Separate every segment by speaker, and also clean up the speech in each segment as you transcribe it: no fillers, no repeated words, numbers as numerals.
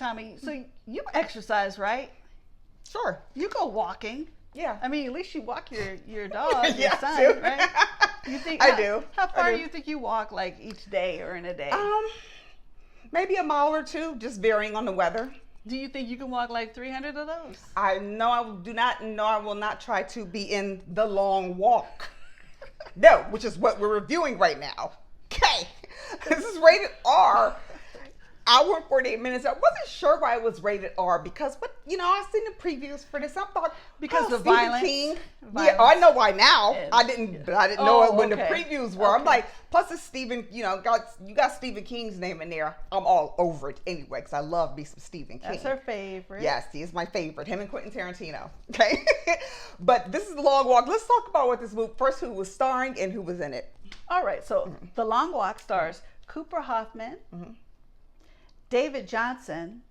Speaker 1: Thommi, so you exercise, right?
Speaker 2: Sure.
Speaker 1: You go walking.
Speaker 2: Yeah.
Speaker 1: I mean, at least you walk your dog, your
Speaker 2: Yeah,
Speaker 1: son,
Speaker 2: too.
Speaker 1: right? You think
Speaker 2: I do.
Speaker 1: How far
Speaker 2: I
Speaker 1: do
Speaker 2: do.
Speaker 1: you think you walk, like each day or in a day?
Speaker 2: Maybe a mile or two, just varying on the weather.
Speaker 1: Do you think you can walk like 300 of those?
Speaker 2: I know I do not. No, I will not try to be in the long walk. No, which is what we're reviewing right now. Okay, this is rated R. Hour and 48 minutes. I wasn't sure why it was rated R because I've seen the previews for this. I thought
Speaker 1: Because of
Speaker 2: Stephen
Speaker 1: violence?
Speaker 2: King.
Speaker 1: Violence.
Speaker 2: Yeah, I know why now.
Speaker 1: And-
Speaker 2: I didn't know it when the
Speaker 1: okay.
Speaker 2: previews were. I'm
Speaker 1: Okay.
Speaker 2: like, plus it's Stephen. You got Stephen King's name in there. I'm all over it anyway because I love me some Stephen King.
Speaker 1: That's her favorite.
Speaker 2: Yes, he is my favorite. Him and Quentin Tarantino. Okay, but this is The Long Walk. Let's talk about what this movie. First, who was starring and who was in it.
Speaker 1: All right. So The Long Walk stars Cooper Hoffman, David Johnson,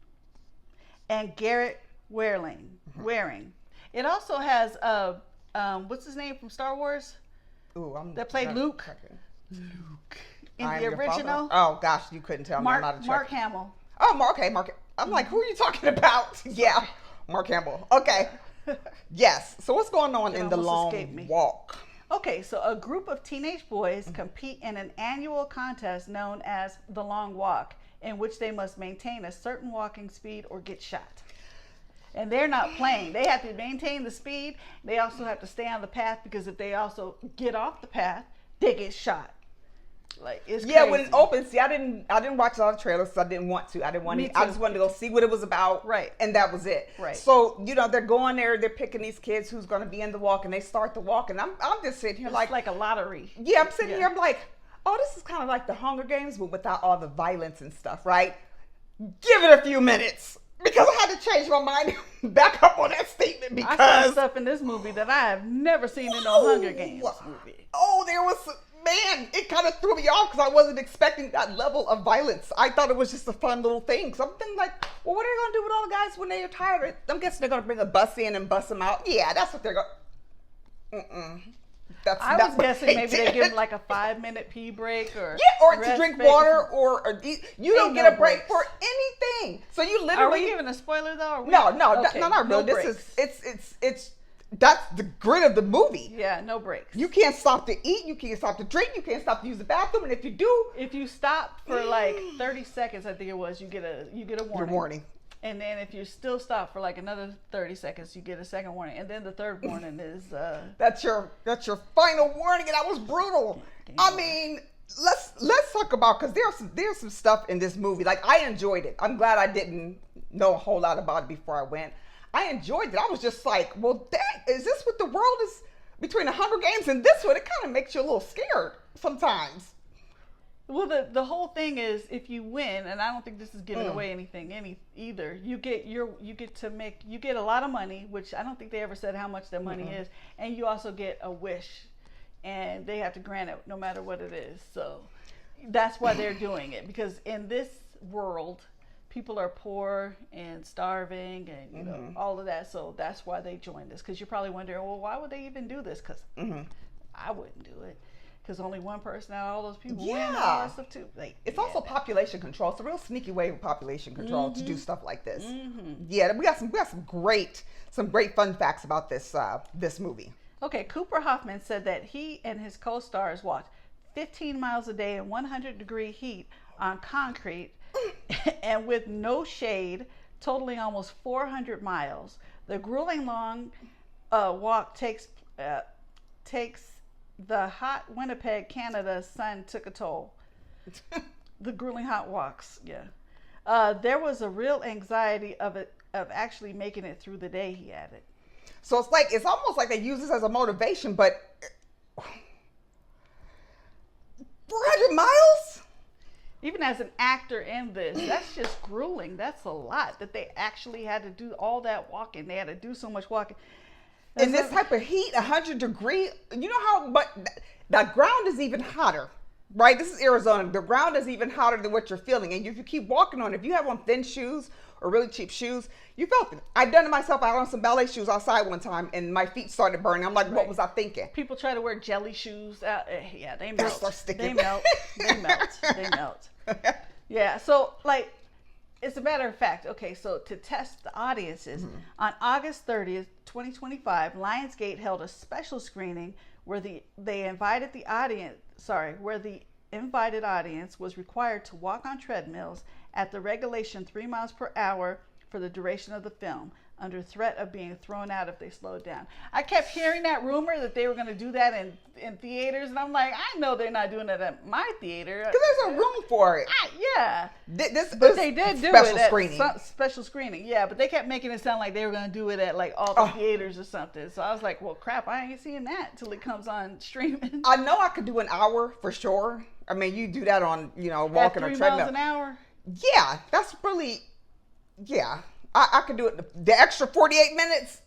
Speaker 1: and Garrett Waring. It also has what's his name from Star Wars?
Speaker 2: Ooh,
Speaker 1: That played Luke.
Speaker 2: Luke.
Speaker 1: In
Speaker 2: I am
Speaker 1: the
Speaker 2: your father.
Speaker 1: original?
Speaker 2: Oh gosh, you couldn't tell me. I'm not a
Speaker 1: Mark
Speaker 2: Trekkie.
Speaker 1: Hamill.
Speaker 2: Oh, Mark. I'm like, who are you talking about? Yeah, Mark Hamill. Okay. Yes. So what's going on in The
Speaker 1: almost escaped
Speaker 2: Long
Speaker 1: me.
Speaker 2: Walk?
Speaker 1: Okay, so a group of teenage boys compete in an annual contest known as The Long Walk, in which they must maintain a certain walking speed or get shot. And they're not playing. They have to maintain the speed. They also have to stay on the path because if they also get off the path, they get shot. Like it's
Speaker 2: Yeah,
Speaker 1: crazy.
Speaker 2: when it opens, see, I didn't watch all the trailers because I didn't want to. I didn't want
Speaker 1: Me
Speaker 2: to. I
Speaker 1: too.
Speaker 2: just wanted to go see what it was about.
Speaker 1: Right.
Speaker 2: And that was it.
Speaker 1: Right.
Speaker 2: So they're going there. They're picking these kids who's going to be in the walk, and they start the walk, and I'm just sitting here
Speaker 1: It's
Speaker 2: like
Speaker 1: a lottery.
Speaker 2: yeah, I'm sitting
Speaker 1: Yeah.
Speaker 2: here. I'm like, oh, this is kind of like the Hunger Games, but without all the violence and stuff, right? Give it a few minutes because I had to change my mind and back up on that statement
Speaker 1: I saw
Speaker 2: because
Speaker 1: stuff in this movie that I have never seen in no Hunger Games movie.
Speaker 2: oh, there was. Man, it kind of threw me off because I wasn't expecting that level of violence. I thought it was just a fun little thing. Something like, well, what are they going to do with all the guys when they're tired? I'm guessing they're going to bring a bus in and bus them out. Yeah, that's what they're going to...
Speaker 1: I was guessing maybe they
Speaker 2: did.
Speaker 1: give them like a 5-minute pee break or
Speaker 2: or to
Speaker 1: rest
Speaker 2: drink
Speaker 1: break.
Speaker 2: water or you don't
Speaker 1: Ain't
Speaker 2: get
Speaker 1: no
Speaker 2: a break
Speaker 1: breaks.
Speaker 2: for anything. So you
Speaker 1: Are
Speaker 2: literally...
Speaker 1: we giving a spoiler though? Or
Speaker 2: No,
Speaker 1: okay,
Speaker 2: not really.
Speaker 1: no
Speaker 2: This
Speaker 1: breaks.
Speaker 2: is it's that's the grit of the movie.
Speaker 1: Yeah, no breaks.
Speaker 2: You can't stop to eat. You can't stop to drink. You can't stop to use the bathroom. And if you do,
Speaker 1: If you stop for like 30 seconds, I think it was, you get a warning.
Speaker 2: you're warning.
Speaker 1: And then if you still stop for like another 30 seconds, you get a second warning. And then the third warning is
Speaker 2: That's your final warning, and that was brutal. I mean, let's talk about because there's some stuff in this movie. Like I enjoyed it. I'm glad I didn't know a whole lot about it before I went. I enjoyed it. I was just like, well, dang, is this what the world is between the Hunger Games and this one? It kind of makes you a little scared sometimes.
Speaker 1: well, the whole thing is if you win, and I don't think this is giving away anything either. You get a lot of money, which I don't think they ever said how much their money is, and you also get a wish, and they have to grant it no matter what it is. So that's why they're doing it, because in this world, people are poor and starving and you know all of that. So that's why they joined this. Because you're probably wondering, well, why would they even do this? Because I wouldn't do it. Because only one person out of all those people win and all that stuff too. Like,
Speaker 2: It's also population control. It's a real sneaky way of population control to do stuff like this. Yeah, we got some great fun facts about this movie.
Speaker 1: Okay, Cooper Hoffman said that he and his co-stars walked 15 miles a day in 100-degree heat on concrete and with no shade, totaling almost 400 miles. The grueling long walk takes the hot Winnipeg, Canada sun took a toll. The grueling hot walks, yeah. There was a real anxiety of actually making it through the day, he added.
Speaker 2: So it's almost like they use this as a motivation, but 400 miles?
Speaker 1: Even as an actor in this, that's just grueling. That's a lot that they actually had to do all that walking. They had to do so much walking.
Speaker 2: In this type of heat, 100 degree, you know how, but the ground is even hotter, right? This is Arizona. The ground is even hotter than what you're feeling. And if you keep walking on, if you have on thin shoes or really cheap shoes, you felt it. I've done it myself. I had on some ballet shoes outside one time and my feet started burning. I'm like, what was I thinking?
Speaker 1: People try to wear jelly shoes. Yeah, they
Speaker 2: They're
Speaker 1: melt.
Speaker 2: so sticky.
Speaker 1: They melt. They melt. They melt. Yeah, so like as a matter of fact, okay, so to test the audiences, on August 30th, 2025, Lionsgate held a special screening where the invited audience was required to walk on treadmills at the regulation 3 miles per hour for the duration of the film, under threat of being thrown out if they slowed down. I kept hearing that rumor that they were going to do that in theaters, and I'm like, I know they're not doing it at my theater.
Speaker 2: Because there's a room for it.
Speaker 1: Yeah.
Speaker 2: But
Speaker 1: they did do
Speaker 2: special
Speaker 1: it
Speaker 2: screening.
Speaker 1: at special screening. Yeah, but they kept making it sound like they were going to do it at like all the theaters or something. So I was like, well, crap, I ain't seeing that till it comes on streaming.
Speaker 2: I know I could do an hour for sure. I mean, you do that on, walking or treadmill.
Speaker 1: 3 miles an hour?
Speaker 2: Yeah, that's really, yeah. I could do it. The extra 48 minutes,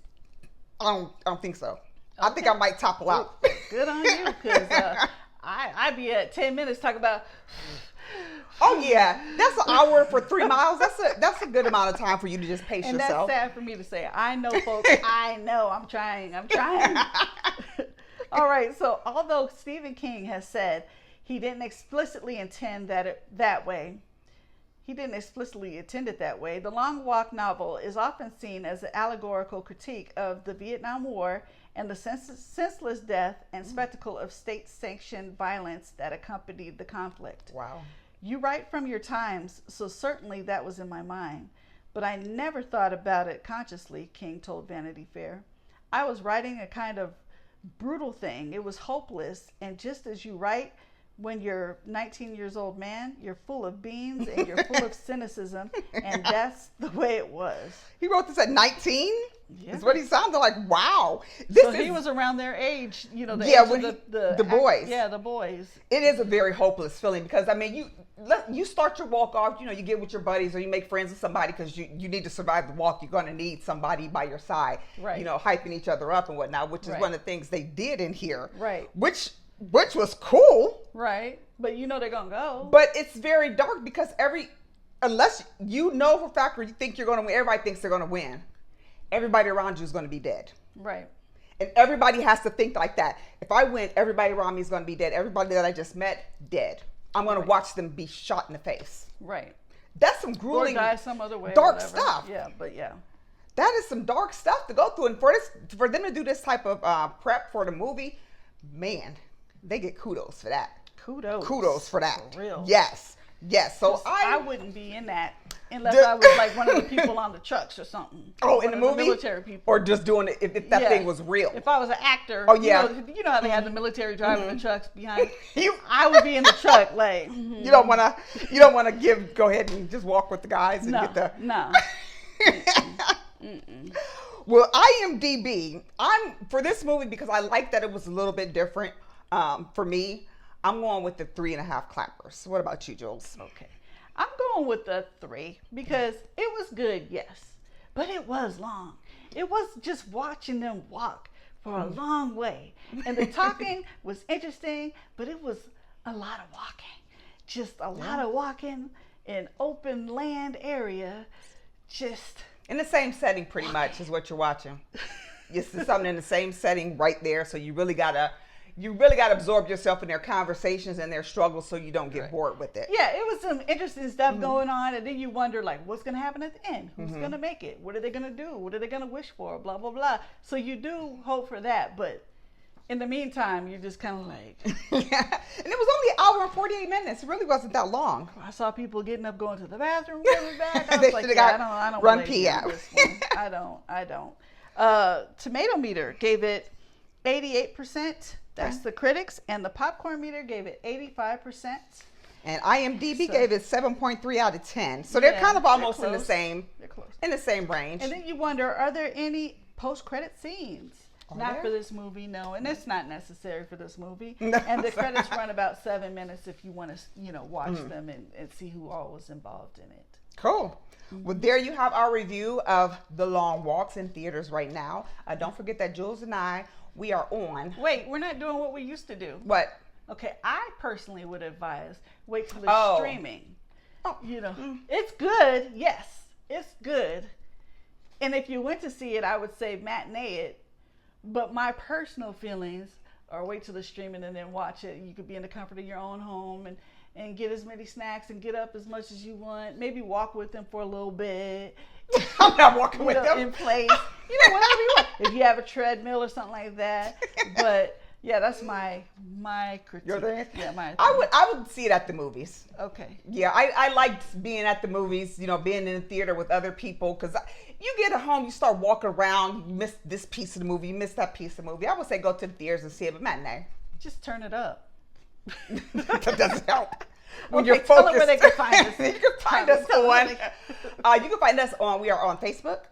Speaker 2: I don't think so. Okay. I think I might topple out.
Speaker 1: Good on you, because I'd be at 10 minutes talking about.
Speaker 2: Oh yeah, that's an hour for 3 miles. That's a good amount of time for you to just pace yourself.
Speaker 1: And that's sad for me to say. I know, folks. I know. I'm trying. All right. So although Stephen King has said he didn't explicitly intend that way. He didn't explicitly intend it that way. The Long Walk novel is often seen as an allegorical critique of the Vietnam War and the senseless death and spectacle of state-sanctioned violence that accompanied the conflict.
Speaker 2: Wow.
Speaker 1: You write from your times, so certainly that was in my mind. But I never thought about it consciously, King told Vanity Fair. I was writing a kind of brutal thing. It was hopeless, and just as you write, when you're 19 years old man, you're full of beans and you're full of cynicism, and that's the way it was.
Speaker 2: He wrote this at 19?
Speaker 1: Yeah.
Speaker 2: Is what he sounded like. Wow.
Speaker 1: He was around their age, the
Speaker 2: boys.
Speaker 1: Yeah, the boys.
Speaker 2: It is a very hopeless feeling because, I mean, you start your walk off, you get with your buddies or you make friends with somebody because you need to survive the walk. You're going to need somebody by your side,
Speaker 1: right.
Speaker 2: Hyping each other up and whatnot, which is one of the things they did in here.
Speaker 1: Right.
Speaker 2: Which was cool.
Speaker 1: Right. But they're going to go.
Speaker 2: But it's very dark because unless you know for a fact or you think you're going to win, everybody thinks they're going to win. Everybody around you is going to be dead.
Speaker 1: Right.
Speaker 2: And everybody has to think like that. If I win, everybody around me is going to be dead. Everybody that I just met, dead. I'm going to watch them be shot in the face.
Speaker 1: Right.
Speaker 2: That's some grueling,
Speaker 1: or die some other way,
Speaker 2: dark stuff.
Speaker 1: Yeah, but yeah.
Speaker 2: That is some dark stuff to go through. And for them to do this type of prep for the movie, man, they get kudos for that. Kudos for that.
Speaker 1: For real.
Speaker 2: Yes. So
Speaker 1: I wouldn't be in that unless I was like one of the people on the trucks or something.
Speaker 2: Oh, in the movie?
Speaker 1: The military people.
Speaker 2: Or just doing it if that thing was real.
Speaker 1: If I was an actor.
Speaker 2: Oh, yeah.
Speaker 1: You know how they have the military driving the trucks behind. I would be in the truck like.
Speaker 2: You don't want to go ahead and just walk with the guys and get the.
Speaker 1: No.
Speaker 2: Well, IMDb, for this movie, because I like that it was a little bit different for me, I'm going with the 3.5 clappers. What about you, Jules?
Speaker 1: Okay. I'm going with the 3 because it was good, yes, but it was long. It was just watching them walk for a long way. And the talking was interesting, but it was a lot of walking. Just a lot of walking in open land area. Just
Speaker 2: in the same setting pretty much is what you're watching. It's something in the same setting right there, so you really gotta absorb yourself in their conversations and their struggles so you don't get bored with it.
Speaker 1: Yeah, it was some interesting stuff going on, and then you wonder, like, what's going to happen at the end? Who's going to make it? What are they going to do? What are they going to wish for? Blah, blah, blah. So you do hope for that, but in the meantime, you're just kind of like...
Speaker 2: Yeah, and it was only an hour and 48 minutes. It really wasn't that long.
Speaker 1: I saw people getting up, going to the bathroom, coming back. I was
Speaker 2: they
Speaker 1: like, I don't
Speaker 2: run pee out.
Speaker 1: I don't. Tomato meter gave it 88%. That's the critics, and the popcorn meter gave it 85%.
Speaker 2: And IMDb gave it 7.3 out of 10. So they're kind of almost in the same.
Speaker 1: They're close.
Speaker 2: In the same range.
Speaker 1: And then you wonder, are there any post-credit scenes? Not for this movie, no, and it's not necessary for this movie. No. And the credits run about 7 minutes if you want to, watch them and see who all was involved in it.
Speaker 2: Cool. Well, there you have our review of The Long Walks in theaters right now. Don't forget that Jules and I, we are on.
Speaker 1: Wait, we're not doing what we used to do.
Speaker 2: What?
Speaker 1: Okay, I personally would advise wait till it's streaming. Oh. It's good. Yes, it's good. And if you went to see it, I would say matinee it. But my personal feelings are wait till the streaming and then watch it. You could be in the comfort of your own home and get as many snacks and get up as much as you want. Maybe walk with them for a little bit.
Speaker 2: I'm not walking with them.
Speaker 1: In place. Whatever you want. If you have a treadmill or something like that. But yeah, that's my critique.
Speaker 2: Your thing?
Speaker 1: Yeah, my
Speaker 2: I would see it at the movies.
Speaker 1: Okay.
Speaker 2: Yeah, I liked being at the movies, being in the theater with other people, because you get at home, you start walking around, you miss this piece of the movie, you miss that piece of the movie. I would say go to the theaters and see it, but matinee.
Speaker 1: Just turn it up.
Speaker 2: That doesn't help. When
Speaker 1: you're
Speaker 2: focused.
Speaker 1: Tell them where they can find us.
Speaker 2: You can find us on, we are on Facebook.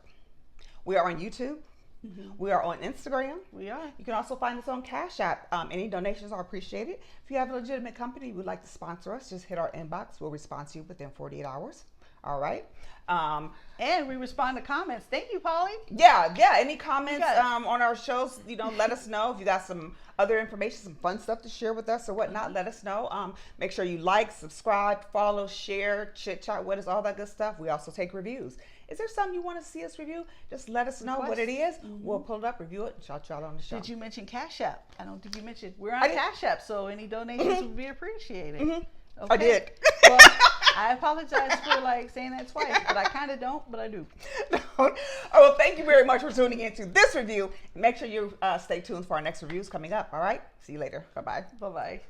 Speaker 2: We are on YouTube. Mm-hmm. We are on Instagram.
Speaker 1: We are.
Speaker 2: You can also find us on Cash App. Any donations are appreciated. If you have a legitimate company you would like to sponsor us, just hit our inbox. We'll respond to you within 48 hours. All right.
Speaker 1: And we respond to comments. Thank you, Polly.
Speaker 2: Yeah. Any comments on our shows, let us know. If you got some other information, some fun stuff to share with us or whatnot, let us know. Make sure you like, subscribe, follow, share, chit chat with us, all that good stuff. We also take reviews. Is there something you want to see us review? Just let us know what it is. Mm-hmm. We'll pull it up, review it, and shout you out on the show.
Speaker 1: Did you mention Cash App? I don't think you mentioned. We're on Cash App, so any donations would be appreciated.
Speaker 2: Mm-hmm.
Speaker 1: Okay.
Speaker 2: I did.
Speaker 1: Well, I apologize for saying that twice, but I kind of don't, but I do.
Speaker 2: Oh, well, thank you very much for tuning into this review. Make sure you stay tuned for our next reviews coming up. All right. See you later. Bye-bye.
Speaker 1: Bye-bye.